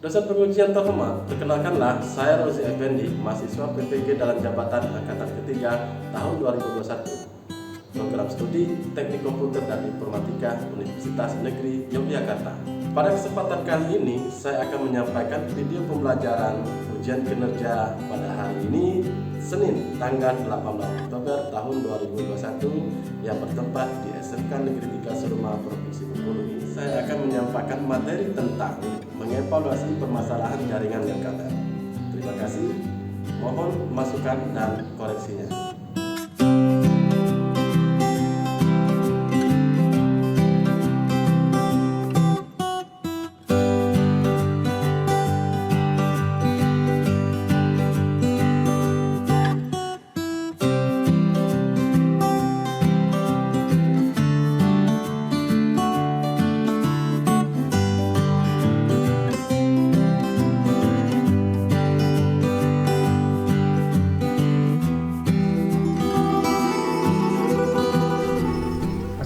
Dosen pengujian terhormat, perkenalkanlah saya Rozi Effendi, mahasiswa PPG dalam jabatan Angkatan Ketiga tahun 2021. Program studi Teknik Komputer dan Informatika Universitas Negeri Yogyakarta. Pada kesempatan kali ini, saya akan menyampaikan video pembelajaran ujian kinerja pada hari ini, Senin, tanggal 18 Oktober tahun 2021, yang bertempat di SMK Negeri 3 Seruma, Provinsi Bengkulu. Saya akan menyampaikan materi tentang mengevaluasi permasalahan jaringan nirkabel. Terima kasih, mohon masukan dan koreksinya.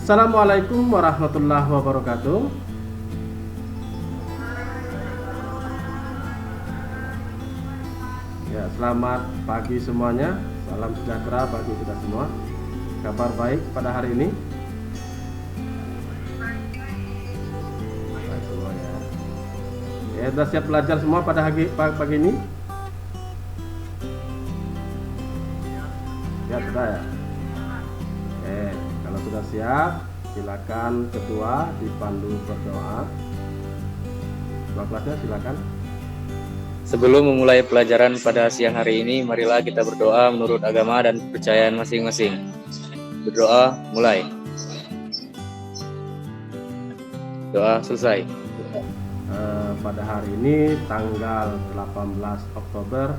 Assalamualaikum warahmatullahi wabarakatuh. Ya, selamat pagi semuanya. Salam sejahtera bagi kita semua. Kabar baik pada hari ini? Baik semua ya. Ya, sudah siap belajar semua pada pagi ini? Ya, sudah ya. Oke. Kalau sudah siap, silakan ketua dipandu berdoa. Ketua kelasnya silakan. Sebelum memulai pelajaran pada siang hari ini, marilah kita berdoa menurut agama dan kepercayaan masing-masing. Berdoa, mulai. Doa selesai. Pada hari ini, tanggal 18 Oktober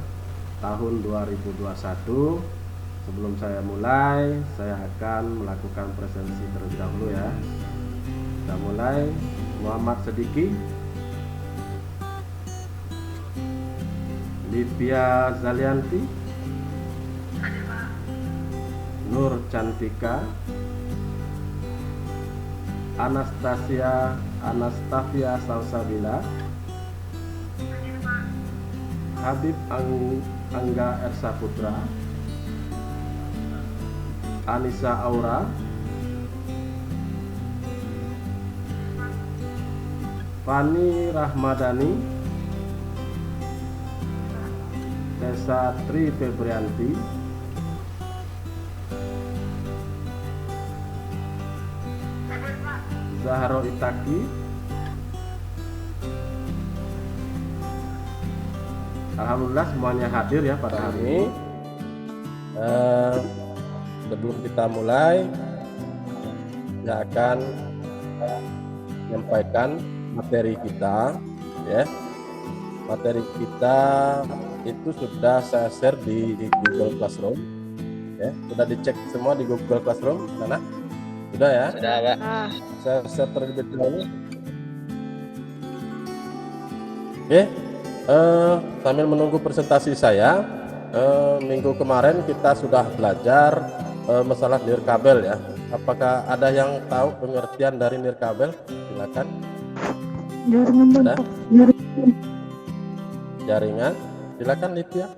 tahun 2021, sebelum saya mulai, saya akan melakukan presentasi terlebih dahulu ya. Kita mulai. Muhammad Sediki, Livia Zalianti, Nur Cantika, Anastasia Salsabila, Habib Angga Ersa Putra, Anissa Aura, Fani Rahmadani, Tessa Tri Febrianti, Zahro Itaki, alhamdulillah semuanya hadir ya pada hari ini. Sebelum kita mulai, saya akan menyampaikan materi kita ya. Materi kita itu sudah saya share di Google Classroom ya. Sudah dicek semua di Google Classroom mana? Sudah ya? Sudah, Pak. Saya share terlebih dahulu. Oke. Sambil menunggu presentasi saya, minggu kemarin kita sudah belajar masalah nirkabel ya. Apakah ada yang tahu pengertian dari nirkabel? Silakan. Jaringan. Silakan Livia.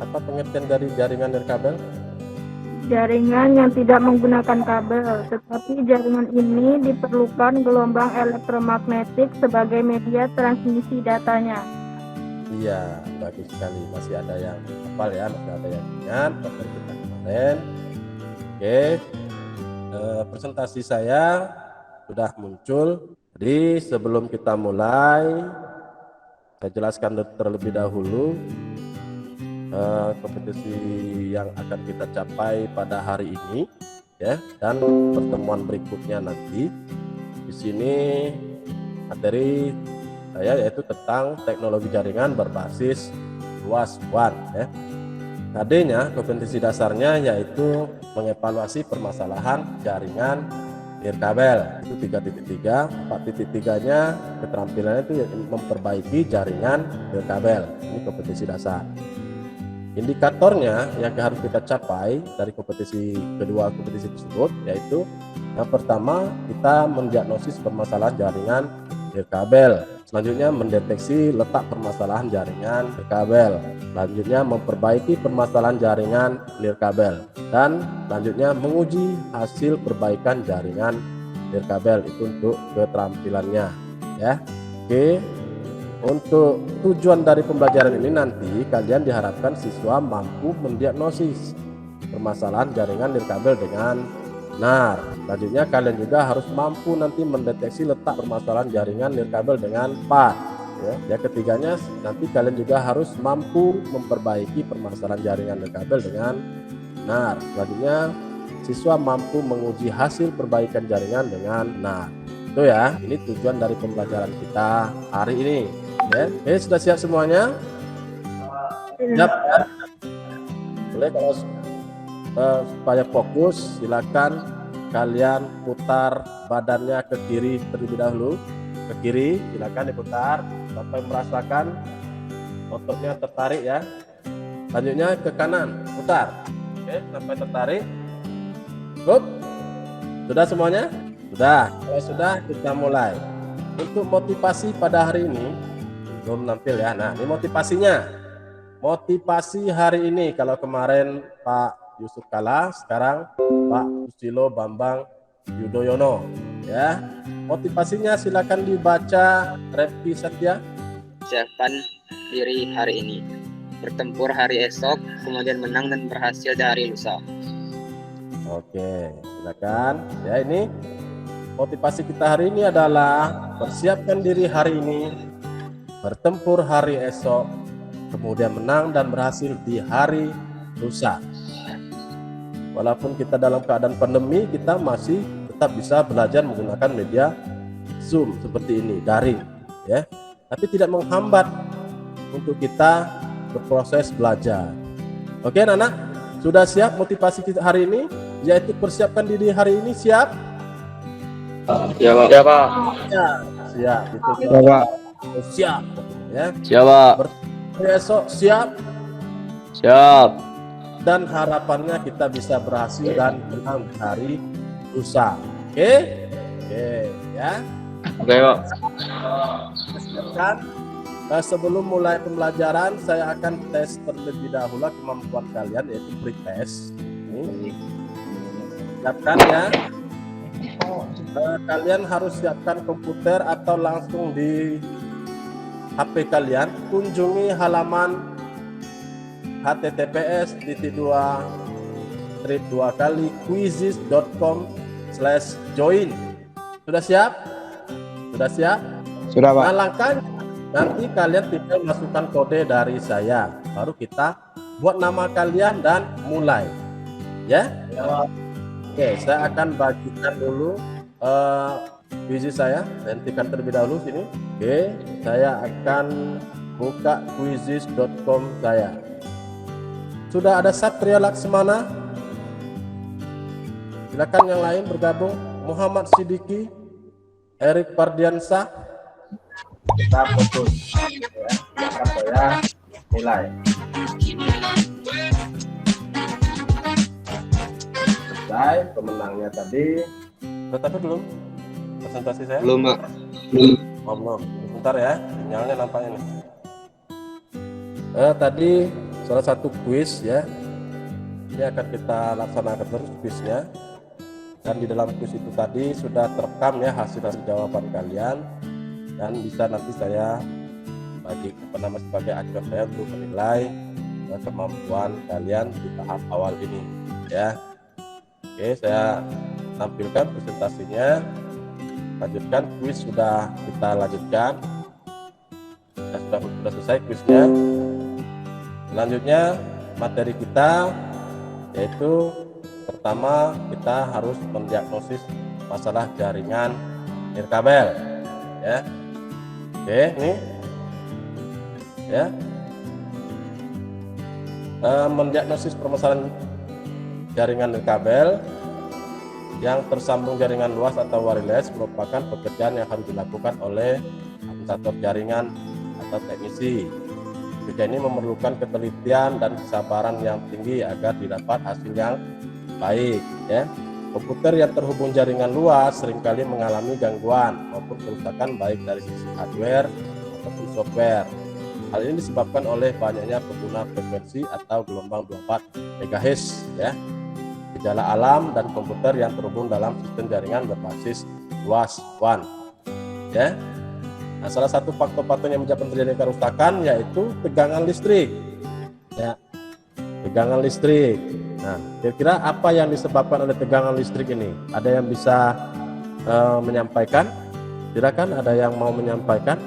Apa pengertian dari jaringan nirkabel? Jaringan yang tidak menggunakan kabel, tetapi jaringan ini diperlukan gelombang elektromagnetik sebagai media transmisi datanya. Iya, bagus sekali. Masih ada yang hafal ya, masih ada yang ingat materi kita kemarin. Oke, presentasi saya sudah muncul. Jadi sebelum kita mulai, saya jelaskan terlebih dahulu kompetisi yang akan kita capai pada hari ini ya, dan pertemuan berikutnya nanti. Di sini materi saya yaitu tentang teknologi jaringan berbasis luas WAN ya. KD-nya, kompetensi dasarnya yaitu mengevaluasi permasalahan jaringan nirkabel. Itu 3.3, 4.3-nya keterampilannya itu memperbaiki jaringan nirkabel. Ini kompetensi dasar. Indikatornya yang harus kita capai dari kompetisi kedua kompetisi tersebut yaitu yang pertama kita mendiagnosis permasalahan jaringan nirkabel Selanjutnya mendeteksi letak permasalahan jaringan nirkabel. Selanjutnya memperbaiki permasalahan jaringan nirkabel. Dan selanjutnya menguji hasil perbaikan jaringan nirkabel itu untuk keterampilannya ya. Oke. Untuk tujuan dari pembelajaran ini nanti kalian diharapkan siswa mampu mendiagnosis permasalahan jaringan nirkabel dengan benar. Selanjutnya kalian juga harus mampu nanti mendeteksi letak permasalahan jaringan nirkabel dengan tepat. Ya, ketiganya nanti kalian juga harus mampu memperbaiki permasalahan jaringan nirkabel dengan benar. Selanjutnya siswa mampu menguji hasil perbaikan jaringan dengan benar. Itu ya, ini tujuan dari pembelajaran kita hari ini. Ya, sudah siap semuanya? Siap ya? Boleh kalau supaya fokus silakan kalian putar badannya ke kiri terlebih dahulu. Ke kiri silakan diputar sampai merasakan ototnya tertarik ya. Selanjutnya ke kanan putar. Oke, sampai tertarik. Good. Sudah semuanya? Sudah. Kalau sudah kita mulai. Untuk motivasi pada hari ini belum nampil ya. Nah, ini motivasinya. Motivasi hari ini, kalau kemarin Pak Yusuf kalah, sekarang Pak Susilo Bambang Yudhoyono ya. Motivasinya silakan dibaca. Repi Satya. Persiapkan diri hari ini, bertempur hari esok, kemudian menang dan berhasil di hari lusa. Oke, silakan. Ya, ini motivasi kita hari ini adalah persiapkan diri hari ini, bertempur hari esok, kemudian menang dan berhasil di hari lusa. Walaupun kita dalam keadaan pandemi, kita masih tetap bisa belajar menggunakan media Zoom seperti ini, daring ya. Tapi tidak menghambat untuk kita berproses belajar. Oke anak-anak, sudah siap motivasi kita hari ini? Yaitu persiapkan diri hari ini, siap? Ya Pak. Ya Pak. Ya, siap. Itu Ya Pak. Siap ya. Siap Pak. Besok siap. Siap. Dan harapannya kita bisa berhasil dan menang di hari lusa. Oke? Oke ya. Oke Pak. Siapkan. Sebelum mulai pembelajaran saya akan tes terlebih dahulu kemampuan kalian, yaitu pretest. Ini siapkan ya. Kalian harus siapkan komputer atau langsung di HP kalian. Kunjungi halaman https://quizizz.com/join. Sudah siap? Sudah siap? Sudah Pak. Nah, langkahnya nanti kalian tinggal masukkan kode dari saya, baru kita buat nama kalian dan mulai ya. Oke, saya akan bagikan dulu quiz saya. Hentikan terlebih dahulu sini. Oke, saya akan buka quizizz.com saya. Sudah ada Satria Laksmana. Silakan yang lain bergabung. Muhammad Siddiqui, Erik Pardiansah. Kita fokus ya. Saya mulai. Selesai pemenangnya tadi. Tetapi belum presentasi saya? Belum Pak. Oh, belum. Sebentar ya, sinyalnya nampaknya nih. Tadi salah satu kuis ya. Ini akan kita laksanakan terus kuisnya. Dan di dalam kuis itu tadi sudah terekam ya hasil jawaban kalian, dan bisa nanti saya bagi sebagai acuan saya untuk menilai kemampuan kalian di tahap awal ini ya. Oke, saya tampilkan presentasinya. Lanjutkan kuis sudah kita lanjutkan. Sudah selesai kuisnya. Selanjutnya materi kita yaitu pertama kita harus mendiagnosis masalah jaringan nirkabel ya. Oke, ini ya. Mendiagnosis permasalahan jaringan nirkabel yang tersambung jaringan luas atau wireless merupakan pekerjaan yang harus dilakukan oleh administrator jaringan atau teknisi. Pekerjaan ini memerlukan ketelitian dan kesabaran yang tinggi agar didapat hasil yang baik ya. Komputer yang terhubung jaringan luas seringkali mengalami gangguan maupun kerusakan baik dari sisi hardware ataupun software. Hal ini disebabkan oleh banyaknya pengguna frekuensi atau gelombang 24 MHz ya. Gejala alam dan komputer yang terhubung dalam sistem jaringan berbasis luas WAN. Ya. Nah, salah satu faktor-faktor yang menyebabkan terjadinya kerusakan yaitu tegangan listrik. Ya. Tegangan listrik. Nah, kira-kira apa yang disebabkan oleh tegangan listrik ini? Ada yang bisa menyampaikan? Silakan, ada yang mau menyampaikan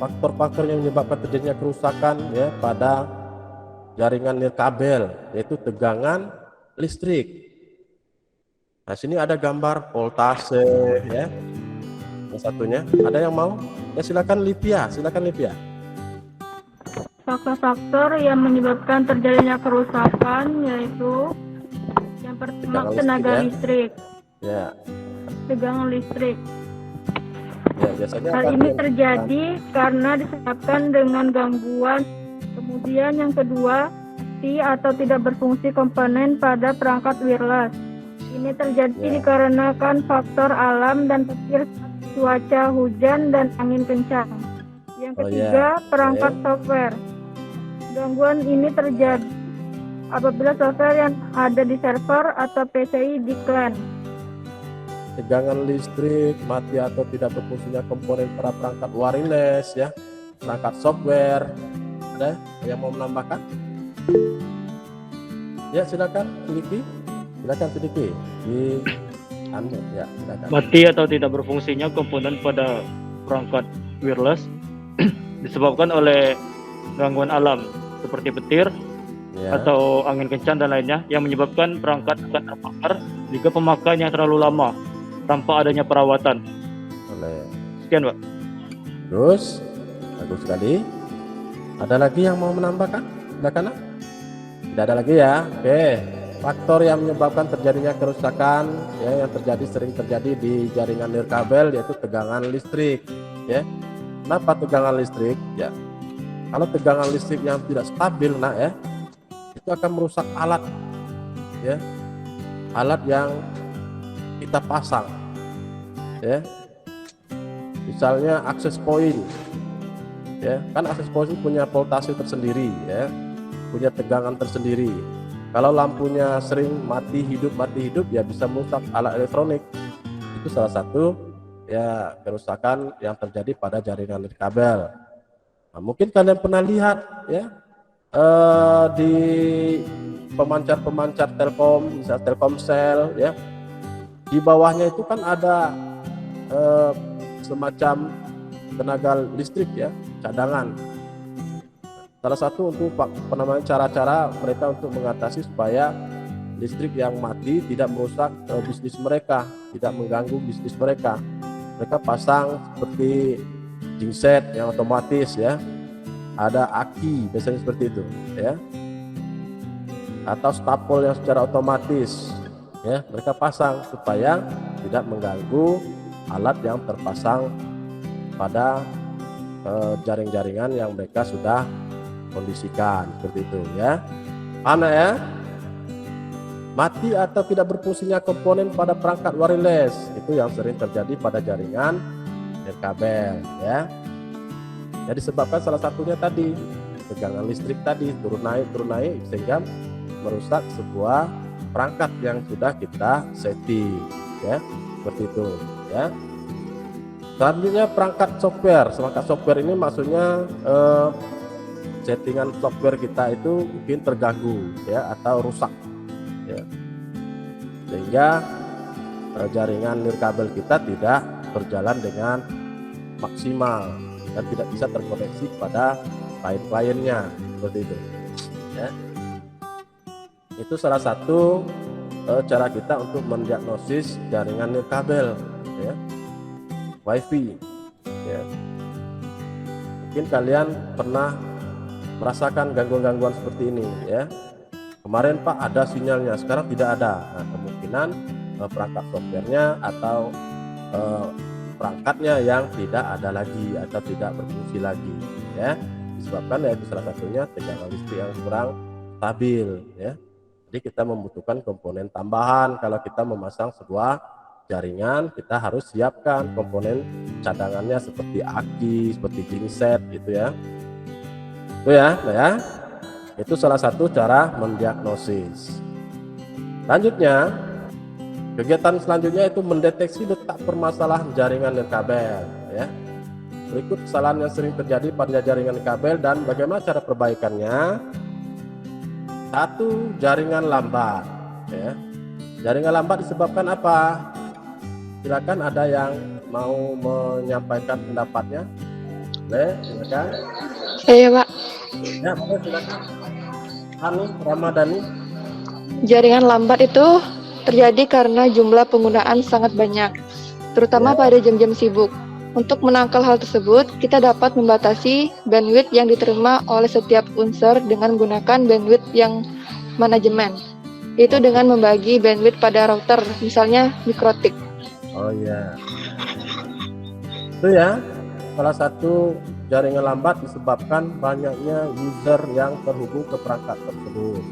faktor-faktor yang menyebabkan terjadinya kerusakan ya pada jaringan nirkabel, yaitu tegangan listrik. Nah, sini ada gambar voltase ya. Yang satunya, ada yang mau? Ya silakan Livia, Faktor-faktor yang menyebabkan terjadinya kerusakan yaitu yang pertama tenaga listrik. Ya. Tegangan listrik. Ya, biasanya Hal ini terjadi karena disebabkan dengan gangguan. Kemudian yang kedua, mati atau tidak berfungsi komponen pada perangkat wireless. Ini terjadi dikarenakan faktor alam dan petir cuaca hujan dan angin kencang. Yang ketiga, perangkat software. Gangguan ini terjadi apabila software yang ada di server atau PCI decline. Tegangan listrik, mati atau tidak berfungsinya komponen pada perangkat wireless ya, perangkat software. Ada yang mau menambahkan? Ya silakan Sidiki. Ya, silakan. Mati atau tidak berfungsinya komponen pada perangkat wireless disebabkan oleh gangguan alam seperti petir atau angin kencang dan lainnya yang menyebabkan perangkat akan terbakar jika pemakaiannya terlalu lama tanpa adanya perawatan. Sekian, Pak. Terus, bagus sekali. Ada lagi yang mau menambahkan? Silakan. Tidak ada lagi ya. Oke. Faktor yang menyebabkan terjadinya kerusakan ya, yang sering terjadi di jaringan nirkabel yaitu tegangan listrik. Ya. Kenapa tegangan listrik? Ya. Kalau tegangan listrik yang tidak stabil, itu akan merusak alat. Ya. Alat yang kita pasang. Ya, misalnya akses point, ya kan akses point punya voltase tersendiri, ya, punya tegangan tersendiri. Kalau lampunya sering mati hidup, ya bisa merusak alat elektronik. Itu salah satu ya kerusakan yang terjadi pada jaringan nirkabel. Nah, mungkin kalian pernah lihat ya di pemancar Telkom, misal Telkomsel, ya di bawahnya itu kan ada semacam tenaga listrik ya, cadangan. Salah satu untuk cara-cara mereka untuk mengatasi supaya listrik yang mati tidak merusak bisnis mereka, tidak mengganggu bisnis mereka. Mereka pasang seperti genset yang otomatis ya, ada aki biasanya seperti itu ya, atau stapel yang secara otomatis ya, mereka pasang supaya tidak mengganggu alat yang terpasang pada jaring-jaringan yang mereka sudah kondisikan seperti itu ya. Paham ya? Mati atau tidak berfungsinya komponen pada perangkat wireless itu yang sering terjadi pada jaringan nirkabel ya. Jadi disebabkan salah satunya tadi tegangan listrik tadi turun naik sehingga merusak sebuah perangkat yang sudah kita setting ya, seperti itu ya. Selanjutnya perangkat software ini maksudnya settingan software kita itu mungkin terganggu ya atau rusak ya, sehingga jaringan nirkabel kita tidak berjalan dengan maksimal dan tidak bisa terkoneksi pada klien-kliennya seperti itu ya. Itu salah satu cara kita untuk mendiagnosis jaringan nirkabel ya, WiFi ya. Mungkin kalian pernah merasakan gangguan-gangguan seperti ini ya. Kemarin Pak ada sinyalnya, sekarang tidak ada. Nah, kemungkinan perangkat softwarenya atau perangkatnya yang tidak ada lagi atau tidak berfungsi lagi ya. Disebabkan yaitu salah satunya tegangan listrik yang kurang stabil ya. Jadi kita membutuhkan komponen tambahan kalau kita memasang sebuah jaringan, kita harus siapkan komponen cadangannya seperti aki, seperti genset gitu ya. Itu ya, nah ya. Itu salah satu cara mendiagnosis. Selanjutnya, kegiatan selanjutnya itu mendeteksi letak permasalahan jaringan nirkabel ya. Berikut kesalahan yang sering terjadi pada jaringan kabel dan bagaimana cara perbaikannya. 1. Jaringan lambat ya. Jaringan lambat disebabkan apa? Silakan, ada yang mau menyampaikan pendapatnya? Silakan. Saya Pak, Ya, boleh, silakan. Ramadhani. jaringan lambat itu terjadi karena jumlah penggunaan sangat banyak, terutama pada jam-jam sibuk. Untuk menangkal hal tersebut, kita dapat membatasi bandwidth yang diterima oleh setiap unsur dengan menggunakan bandwidth yang manajemen. Itu dengan membagi bandwidth pada router, misalnya mikrotik. Oh iya. Itu ya, salah satu jaringan lambat disebabkan banyaknya user yang terhubung ke perangkat tersebut.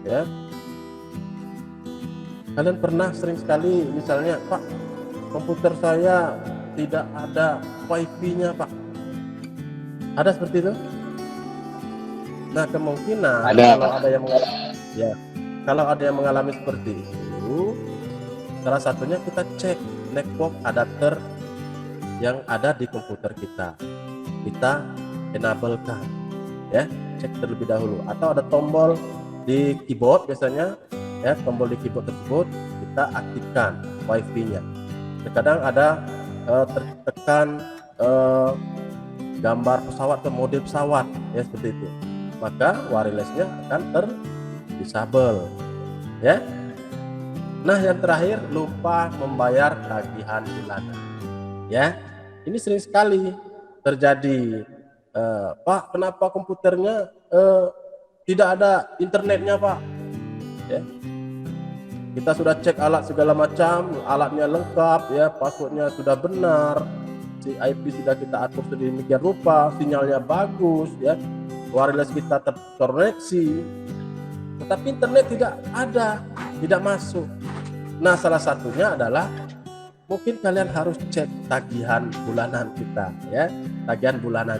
Ya. Kalian pernah sering sekali misalnya, Pak, komputer saya tidak ada wifi-nya, Pak. Ada seperti itu? Nah, kemungkinan Ada. kalau ada yang mengalami seperti itu, salah satunya kita cek network adapter yang ada di komputer kita. Kita enablekan, ya, cek terlebih dahulu. Atau ada tombol di keyboard biasanya, ya, tombol di keyboard tersebut kita aktifkan wifi-nya. Terkadang ada tertekan gambar pesawat atau mode pesawat, ya seperti itu. Maka wirelessnya akan disable, ya. Nah, yang terakhir, lupa membayar tagihan bulanan, ya. Ini sering sekali terjadi. Pak, kenapa komputernya tidak ada internetnya, Pak? Ya. Kita sudah cek alat segala macam, alatnya lengkap, ya, passwordnya sudah benar, si IP sudah kita atur sedemikian rupa, sinyalnya bagus, ya, wireless kita terkoneksi, tetapi internet tidak ada, tidak masuk. Nah, salah satunya adalah mungkin kalian harus cek tagihan bulanan kita, ya, tagihan bulanan.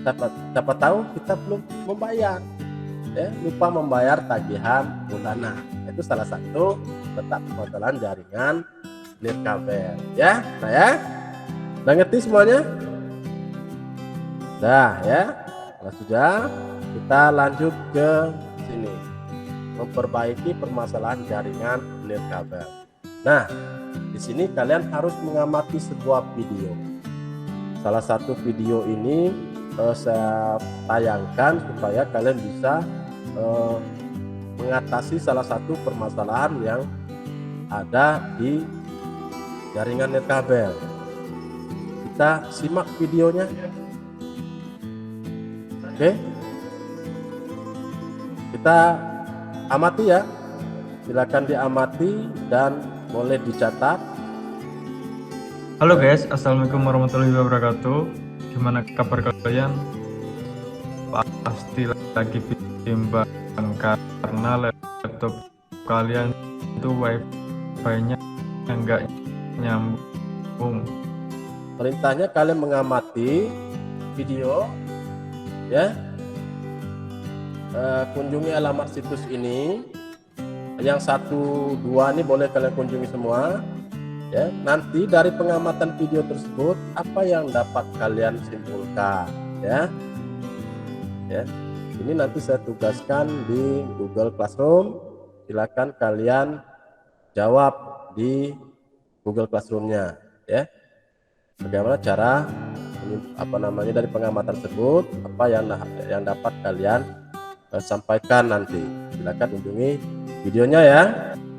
Siapa tahu kita belum membayar, ya, lupa membayar tagihan bulanan. Itu salah satu letak permasalahan jaringan nirkabel, ya. Nah, ya, udah ngerti semuanya? Dah, ya. Kalau sudah, kita lanjut ke sini, memperbaiki permasalahan jaringan nirkabel. Nah, di sini kalian harus mengamati sebuah video. Salah satu video ini saya tayangkan supaya kalian bisa mengatasi salah satu permasalahan yang ada di jaringan nirkabel. Kita simak videonya. Oke, kita amati ya. Silakan diamati dan boleh dicatat. Halo guys, assalamualaikum warahmatullahi wabarakatuh. Gimana kabar kalian? Pasti lagi bimbang karena laptop kalian itu wifi-nya nggak nyambung. Perintahnya kalian mengamati video, ya. Kunjungi alamat situs ini. Yang 1, 2 ini boleh kalian kunjungi semua, ya. Nanti dari pengamatan video tersebut apa yang dapat kalian simpulkan, ya. Ya. Ini nanti saya tugaskan di Google Classroom. Silakan kalian jawab di Google Classroom-nya, ya. Bagaimana cara dari pengamatan tersebut, apa yang dapat kalian sampaikan nanti. Silakan kunjungi videonya, ya.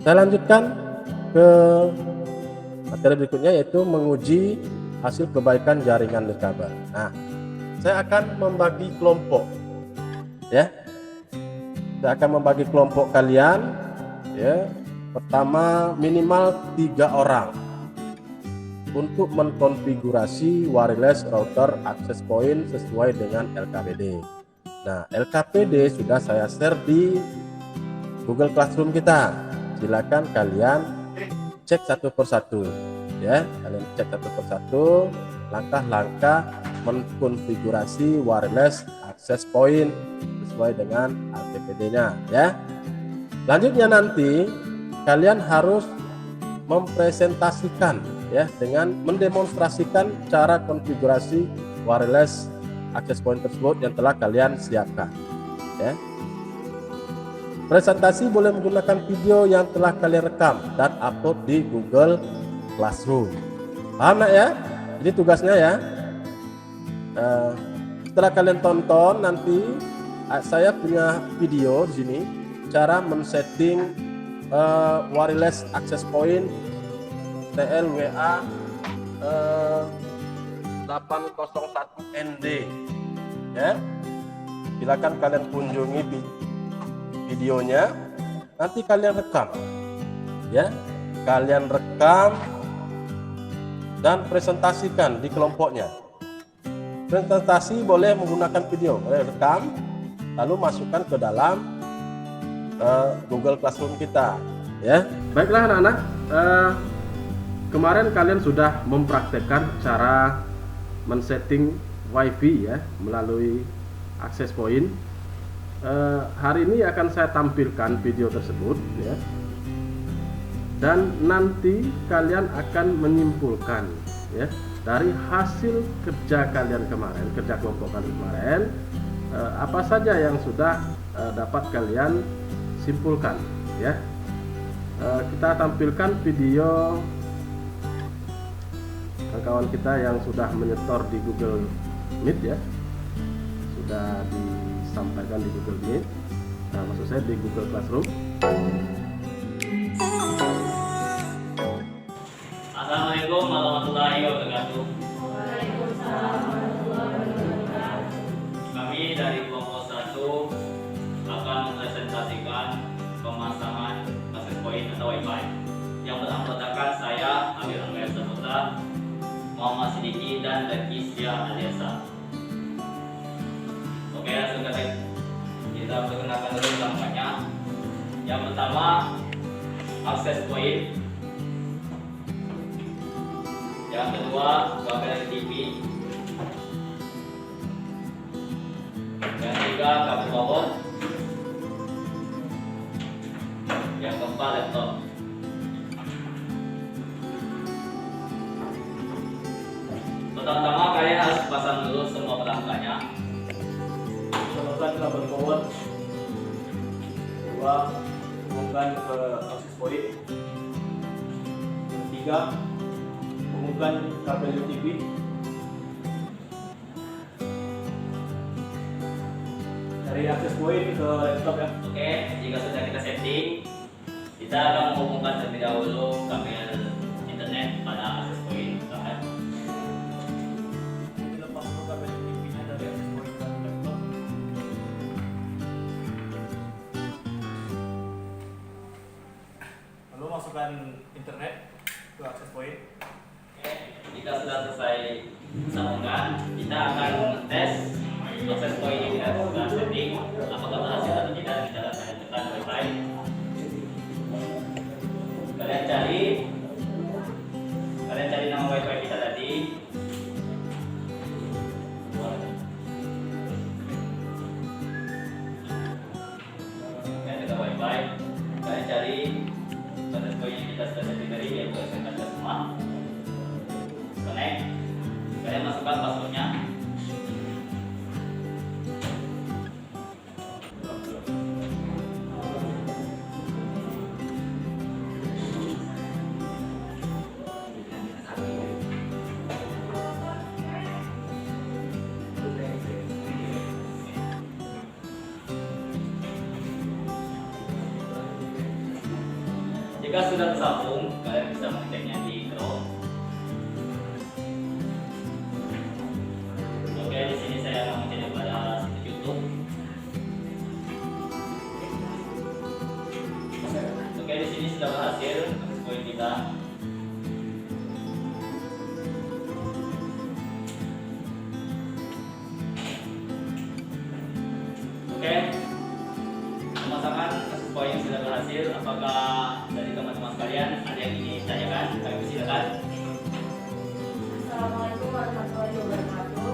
Saya lanjutkan ke materi berikutnya, yaitu menguji hasil perbaikan jaringan nirkabel. Nah, saya akan membagi kelompok, ya. Saya akan membagi kelompok kalian, ya. Pertama, minimal 3 orang untuk mengkonfigurasi wireless router access point sesuai dengan LKPD. Nah, LKPD sudah saya share di Google Classroom kita. Silakan kalian cek satu persatu ya. Kalian cek satu persatu langkah-langkah mengkonfigurasi wireless access point sesuai dengan RTPD-nya ya. Selanjutnya nanti kalian harus mempresentasikan ya dengan mendemonstrasikan cara konfigurasi wireless access point tersebut yang telah kalian siapkan ya. Presentasi boleh menggunakan video yang telah kalian rekam dan upload di Google Classroom. Paham nak ya? Jadi tugasnya ya. Setelah kalian tonton nanti saya punya video di sini cara men-setting wireless access point TLWA 801ND ya. Silakan kalian kunjungi videonya, nanti kalian rekam ya, kalian rekam dan presentasikan di kelompoknya. Presentasi boleh menggunakan video, boleh rekam lalu masukkan ke dalam Google Classroom kita ya. Baiklah anak-anak, kemarin kalian sudah mempraktekkan cara men-setting WiFi ya melalui access point. Hari ini akan saya tampilkan video tersebut ya, dan nanti kalian akan menyimpulkan ya dari hasil kerja kalian kemarin, kerja kelompok kalian kemarin, apa saja yang sudah dapat kalian simpulkan ya. Kita tampilkan video kawan kita yang sudah menyetor di Google Meet ya, sudah disampaikan di Google Meet, maksud saya di Google Classroom. Assalamualaikum warahmatullahi wabarakatuh. Kami dari kelompok 1 akan mempresentasikan pemasangan access point atau WiFi yang beranggotakan saya Amir Angga Saputra, Muhammad Sidiki dan Lekisya Aliasa. Oke, langsung kita perkenalkan dulu langkahnya. Yang pertama, access point. Yang kedua, kabel TV. Yang ketiga, kabel power. Yang keempat, laptop. Pertama-tama kalian harus pasang dulu semua perangkatnya. Masukkan kabel power. Kedua, hubungkan ke access point. Yang ketiga, hubungkan kabel TV. Dari access point ke laptop ya. Oke, jika sudah kita setting, kita akan menghubungkan terlebih dahulu kabel internet pada access point. Lepas dulu kabel TV-nya dari access point ke laptop. Lalu masukkan internet ke access point. Oke, jika sudah selesai sambungan, kita akan tes access point yang kita sudah setting apakah berhasil atau tidak. Kita akan tekan WiFi. Kalian cari nama WiFi kita tadi. Kalian tekan WiFi. Kalian cari access point yang kita sudah setting tadi, yaitu SMK semua. Connect. Kalian masukkan passwordnya. Jika sudah tersambung, kalian bisa mengeceknya di Chrome. Oke, di sini saya akan mengecek pada situs YouTube. Oke, di sini sudah berhasil access point kita. Oke, pemasangan access point sudah berhasil. Apakah dari teman-teman sekalian, ada yang ingin ditanyakan? Kami persilakan. Assalamualaikum warahmatullahi wabarakatuh.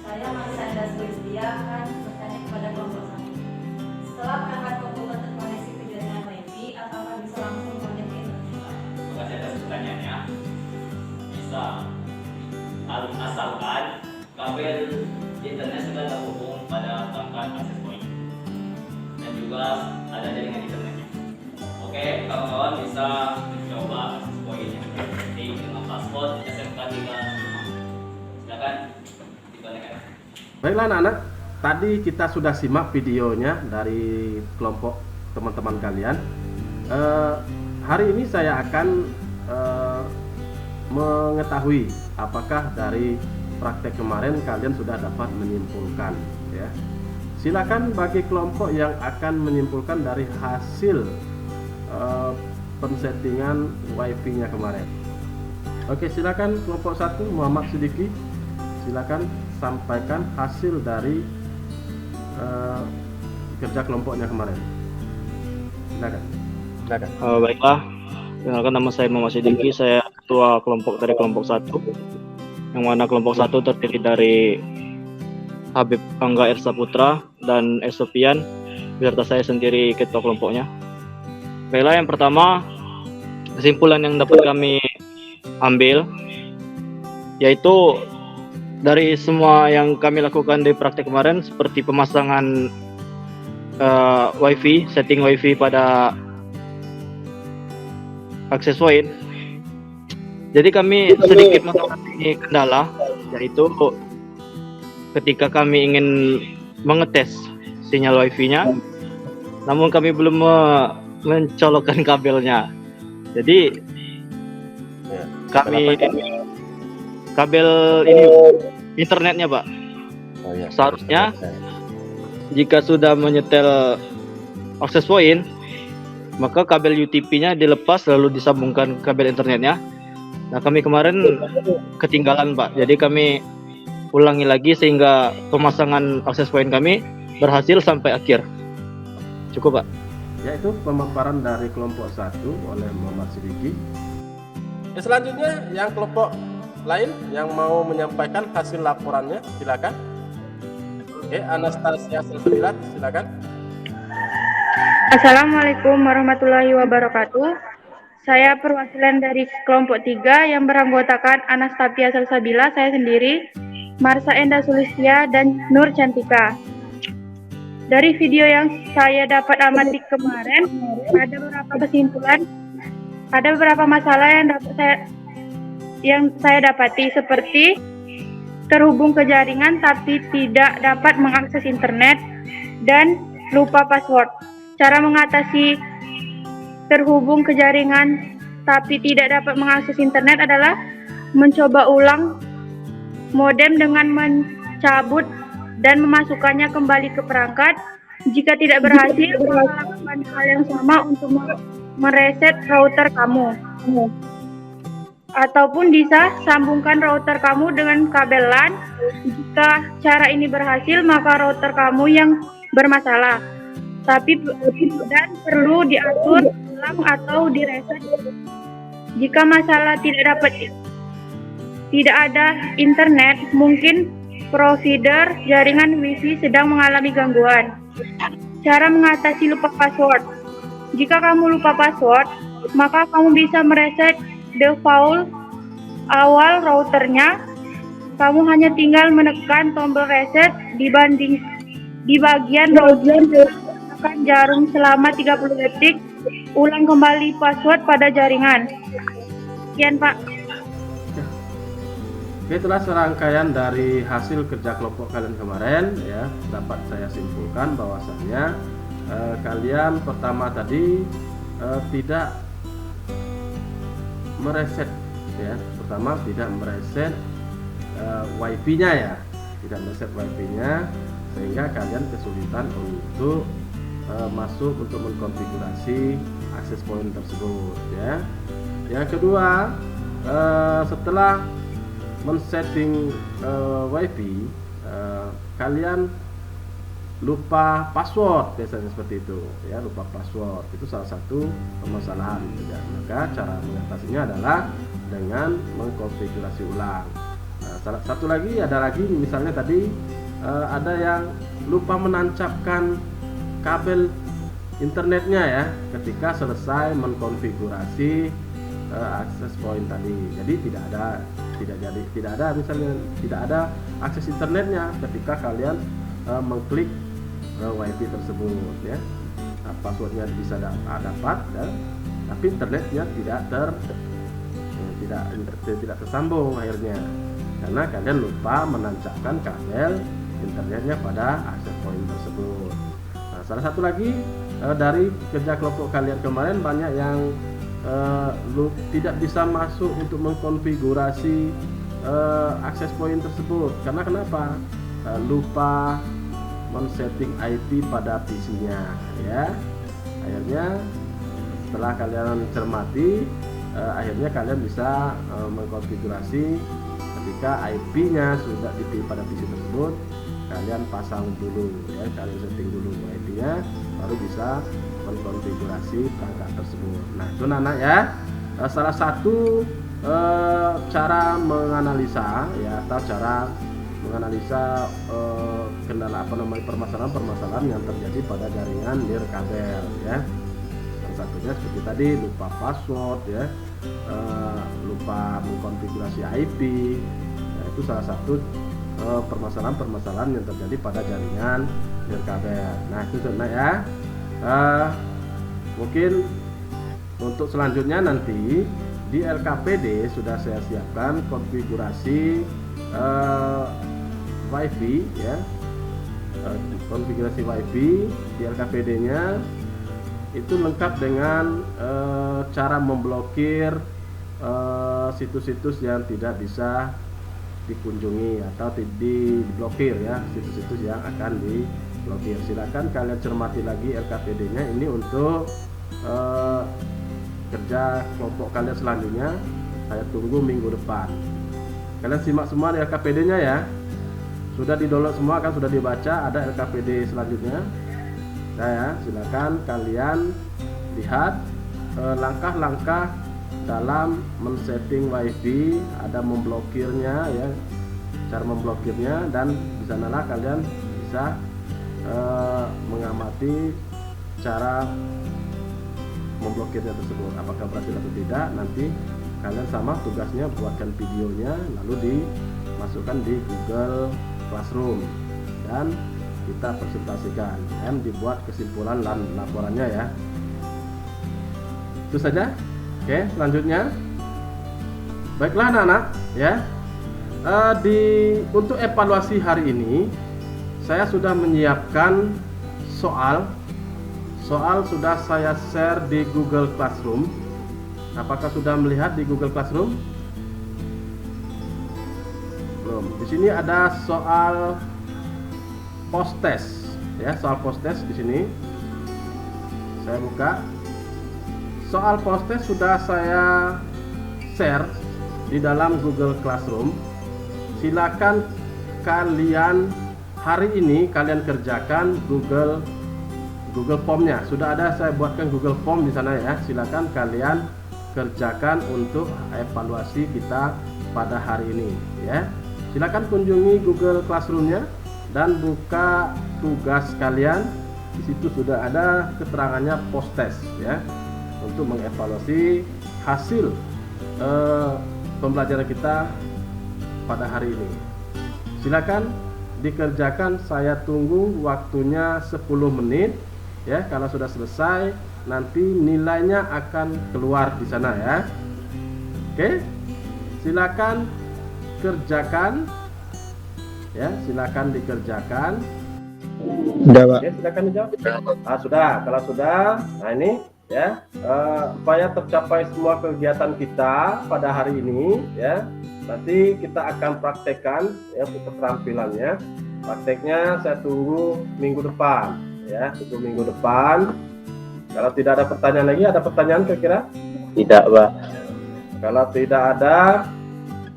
Saya Marisa Enda Sulistia akan bertanya kepada kelompok 1. Setelah perangkat komputer terkoneksi ke jaringan WiFi, apakah bisa langsung connect ke internet? Terima kasih atas pertanyaannya. Bisa, asalkan kabel internet sudah terhubung pada perangkat akses point dan juga ada jaringan internetnya. Oke, kawan-kawan bisa mencoba akses point yang seperti dengan password SMK 3. Silakan dikonekkan. Baiklah anak-anak, tadi kita sudah simak videonya dari kelompok teman-teman kalian. Hari ini saya akan mengetahui apakah dari praktek kemarin kalian sudah dapat menyimpulkan, ya. Silakan bagi kelompok yang akan menyimpulkan dari hasil pensettingan WiFi-nya kemarin. Oke, silakan kelompok 1 Muhammad Siddiqi, silakan sampaikan hasil dari kerja kelompoknya kemarin. Silakan. Baiklah, kenalkan nama saya Muhammad Siddiqi, saya ketua kelompok dari kelompok 1, yang mana kelompok 1 terdiri dari Habib Angga Ersa Putra dan Esopian, beserta saya sendiri ketua kelompoknya. Baiklah, yang pertama, kesimpulan yang dapat kami ambil yaitu dari semua yang kami lakukan di praktek kemarin, seperti pemasangan WiFi, setting WiFi pada akses point. Jadi kami sedikit mengalami kendala, yaitu ketika kami ingin mengetes sinyal WiFi-nya, namun kami belum mencolokkan kabelnya. Jadi kami kabel ini internetnya, Pak. Seharusnya jika sudah menyetel akses point, maka kabel UTP-nya dilepas lalu disambungkan kabel internetnya. Nah, kami kemarin ketinggalan, Pak. Jadi kami ulangi lagi sehingga pemasangan akses point kami berhasil sampai akhir. Cukup, Pak. Yaitu pemaparan dari kelompok 1 oleh Muhammad Siddiqi. Selanjutnya yang kelompok lain yang mau menyampaikan hasil laporannya, silakan. Oke, Anastasia Selvilat, silakan. Assalamualaikum warahmatullahi wabarakatuh. Saya perwakilan dari kelompok 3 yang beranggotakan Anastasia Salsabila, saya sendiri, Marisa Enda Sulistia, dan Nur Cantika. Dari video yang saya dapat amati kemarin, ada beberapa kesimpulan, ada beberapa masalah yang saya dapati, seperti terhubung ke jaringan tapi tidak dapat mengakses internet dan lupa password. Cara mengatasi terhubung ke jaringan tapi tidak dapat mengakses internet adalah mencoba ulang modem dengan mencabut dan memasukkannya kembali ke perangkat. Jika tidak berhasil, lakukan hal yang sama untuk mereset router kamu. Ataupun bisa sambungkan router kamu dengan kabel LAN. Jika cara ini berhasil, maka router kamu yang bermasalah. Tapi dan perlu diatur ulang atau direset. Jika masalah tidak ada internet, mungkin provider jaringan WiFi sedang mengalami gangguan. Cara mengatasi lupa password. Jika kamu lupa password, maka kamu bisa mereset default awal routernya. Kamu hanya tinggal menekan tombol reset di bagian router, tekan jarum selama 30 detik, ulang kembali password pada jaringan. Sekian, Pak. Oke, itulah serangkaian dari hasil kerja kelompok kalian kemarin, ya. Dapat saya simpulkan bahwasannya kalian pertama tadi tidak mereset, ya. Pertama tidak mereset WiFi-nya, ya. Tidak mereset WiFi-nya, sehingga kalian kesulitan untuk masuk untuk mengkonfigurasi akses point tersebut, ya. Yang kedua, setelah men-setting WiFi, kalian lupa password, biasanya seperti itu ya, lupa password itu salah satu permasalahan ya. Maka cara mengatasinya adalah dengan mengkonfigurasi ulang. Nah, satu lagi misalnya tadi ada yang lupa menancapkan kabel internetnya ya ketika selesai mengkonfigurasi akses point tadi. Jadi tidak ada misalnya tidak ada akses internetnya ketika kalian mengklik WiFi tersebut ya. Nah, passwordnya bisa dapat ya, tapi internetnya tidak tersambung akhirnya karena kalian lupa menancapkan kabel internetnya pada akses point tersebut. Nah, salah satu lagi dari kerja kelompok kalian kemarin banyak yang tidak bisa masuk untuk mengkonfigurasi akses point tersebut karena kenapa? Lupa men-setting IP pada PC-nya ya. Akhirnya setelah kalian cermati akhirnya kalian bisa mengkonfigurasi ketika IP-nya sudah dipilih pada PC tersebut, kalian pasang dulu ya, kalian setting dulu IP-nya baru bisa mengkonfigurasi perangkat tersebut. Nah, itu anak ya salah satu cara menganalisa ya, atau cara menganalisa kendala permasalahan yang terjadi pada jaringan nirkabel ya. Salah satunya seperti tadi lupa password ya, lupa mengkonfigurasi IP ya, itu salah satu permasalahan yang terjadi pada jaringan nirkabel. Nah, itu ya. Mungkin untuk selanjutnya nanti di LKPD sudah saya siapkan konfigurasi WiFi ya, konfigurasi WiFi di LKPD-nya itu lengkap dengan cara memblokir situs-situs yang tidak bisa dikunjungi atau diblokir ya, situs-situs yang akan diblokir. Silakan kalian cermati lagi LKPD-nya ini untuk kerja kelompok kalian selanjutnya. Saya tunggu minggu depan. Kalian simak semua di LKPD-nya ya. Sudah di-download semua kan, sudah dibaca, ada LKPD selanjutnya. Nah, silakan kalian lihat langkah-langkah dalam men-setting WiFi, ada memblokirnya ya, cara memblokirnya, dan di sanalah kalian bisa mengamati cara memblokirnya tersebut, apakah berhasil atau tidak. Nanti kalian sama tugasnya buatkan videonya lalu dimasukkan di Google Classroom dan kita presentasikan dan dibuat kesimpulan dan laporannya ya. Itu saja. Oke, selanjutnya baiklah anak-anak ya, untuk evaluasi hari ini saya sudah menyiapkan soal sudah saya share di Google Classroom. Apakah sudah melihat di Google Classroom? Belum. Di sini ada soal post test ya, soal post test di sini. Saya buka. Soal post test sudah saya share di dalam Google Classroom. Silakan kalian hari ini kalian kerjakan Google Form-nya. Sudah ada saya buatkan Google Form di sana ya. Silakan kalian kerjakan untuk evaluasi kita pada hari ini ya. Silakan kunjungi Google Classroom-nya dan buka tugas kalian. Di situ sudah ada keterangannya post test ya, untuk mengevaluasi hasil pembelajaran kita pada hari ini. Silakan dikerjakan, saya tunggu waktunya 10 menit ya. Kalau sudah selesai nanti nilainya akan keluar di sana ya. Oke, silakan kerjakan ya, silakan dikerjakan. Udah, Pak. Ya, silakan dijawab. Sudah. Kalau sudah, nah ini ya, supaya tercapai semua kegiatan kita pada hari ini ya, nanti kita akan praktekkan ya untuk keterampilannya. Prakteknya saya tunggu minggu depan ya, tunggu minggu depan. Kalau tidak ada pertanyaan lagi, ada pertanyaan kira-kira? Tidak, Pak. Kalau tidak ada,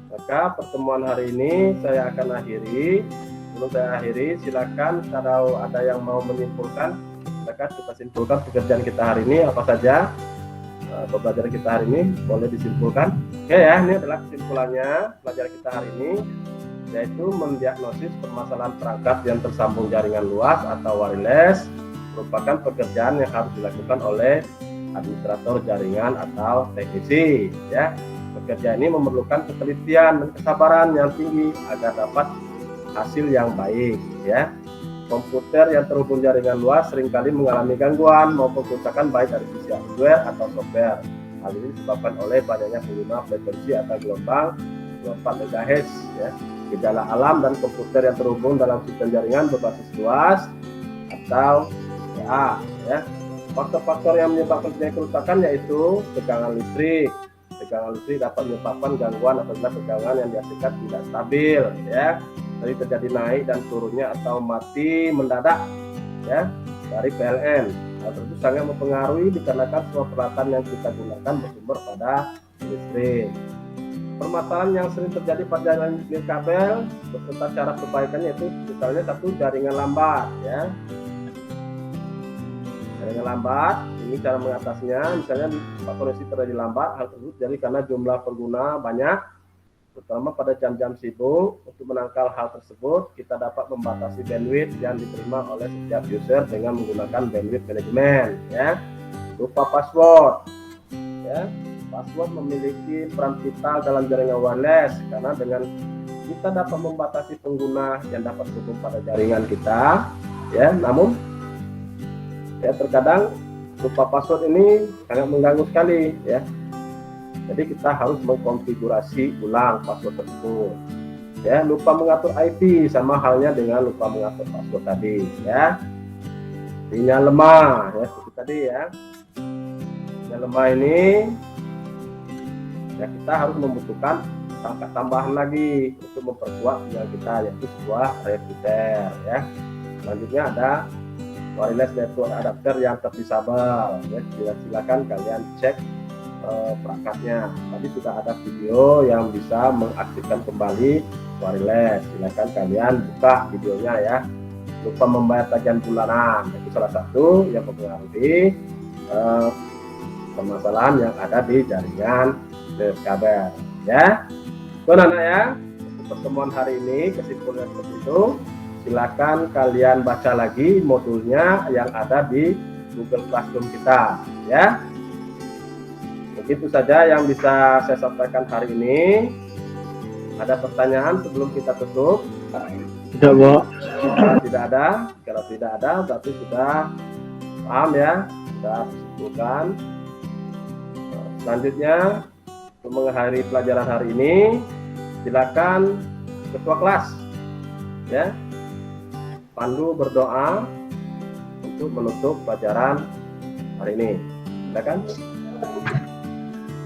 maka pertemuan hari ini saya akan akhiri. Sebelum saya akhiri, silakan kalau ada yang mau menyimpulkan, silakan kita simpulkan pekerjaan kita hari ini apa saja. Pembelajaran kita hari ini boleh disimpulkan. Oke ya, ini adalah kesimpulannya pelajaran kita hari ini, yaitu mendiagnosis permasalahan perangkat yang tersambung jaringan luas atau wireless merupakan pekerjaan yang harus dilakukan oleh administrator jaringan atau teknisi. Ya, pekerjaan ini memerlukan ketelitian dan kesabaran yang tinggi agar dapat hasil yang baik. Ya, komputer yang terhubung jaringan luas seringkali mengalami gangguan maupun kerusakan baik dari sisi hardware atau software. Hal ini disebabkan oleh banyaknya pengguna frekuensi atau gelombang 24 MHz. Ya, gejala alam dan komputer yang terhubung dalam sistem jaringan berbasis luas atau PA. Ya, faktor-faktor yang menyebabkan kerusakan yaitu tegangan listrik. Tegangan listrik dapat menyebabkan gangguan apabila tegangan yang dihasilkan tidak stabil. Ya, jadi terjadi naik dan turunnya atau mati mendadak ya dari PLN. Hal tersebut sangat mempengaruhi dikarenakan semua peralatan yang kita gunakan bersumber pada listrik. Permasalahan yang sering terjadi pada jaringan kabel beserta cara perbaikannya itu misalnya satu, jaringan lambat ya. Jaringan lambat, ini cara mengatasinya, misalnya koneksi terjadi lambat, hal tersebut jadi karena jumlah pengguna banyak, terutama pada jam-jam sibuk. Untuk menangkal hal tersebut, kita dapat membatasi bandwidth yang diterima oleh setiap user dengan menggunakan bandwidth management. Ya, lupa password. Ya, password memiliki peran vital dalam jaringan wireless karena dengan kita dapat membatasi pengguna yang dapat terhubung pada jaringan kita. Ya, namun ya terkadang lupa password ini sangat mengganggu sekali. Ya. Jadi kita harus mengkonfigurasi ulang password tersebut. Ya, lupa mengatur IP sama halnya dengan lupa mengatur password tadi. Ya, sinyal lemah, ya seperti tadi ya. Sinyal lemah ini, ya kita harus membutuhkan perangkat tambahan lagi untuk memperkuat sinyal kita, yaitu sebuah repeater. Ya, selanjutnya ada wireless network adapter yang terdisable. Ya, silakan kalian cek perangkatnya. Tadi sudah ada video yang bisa mengaktifkan kembali wireless. Silakan kalian buka videonya ya. Lupa membayar tagihan bulanan, itu salah satu yang mempengaruhi permasalahan yang ada di jaringan kabel. Ya, anak ya. Untuk pertemuan hari ini kesimpulannya seperti itu. Silakan kalian baca lagi modulnya yang ada di Google Classroom kita. Ya. Begitu saja yang bisa saya sampaikan hari ini. Ada pertanyaan sebelum kita tutup? Tidak, Bu. Tidak ada. Kalau tidak ada, berarti sudah paham ya, sudah disimpulkan. Selanjutnya, untuk mengakhiri pelajaran hari ini, silakan ketua kelas, ya, pandu berdoa untuk menutup pelajaran hari ini. Silakan.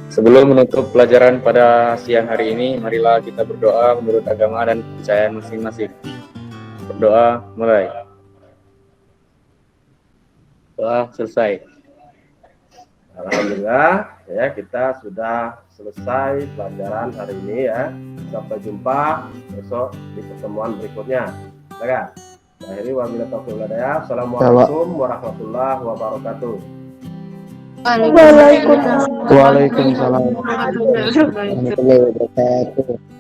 Sebelum menutup pelajaran pada siang hari ini, marilah kita berdoa menurut agama dan kepercayaan masing-masing. Berdoa, mulai. Doa selesai. Alhamdulillah, ya kita sudah selesai pelajaran hari ini ya. Sampai jumpa besok di pertemuan berikutnya. Silakan. Akhiri wabillahi taufiq wal hidayah. Assalamualaikum warahmatullahi wabarakatuh. Waalaikumsalam. Waalaikumsalam warahmatullahi wabarakatuh.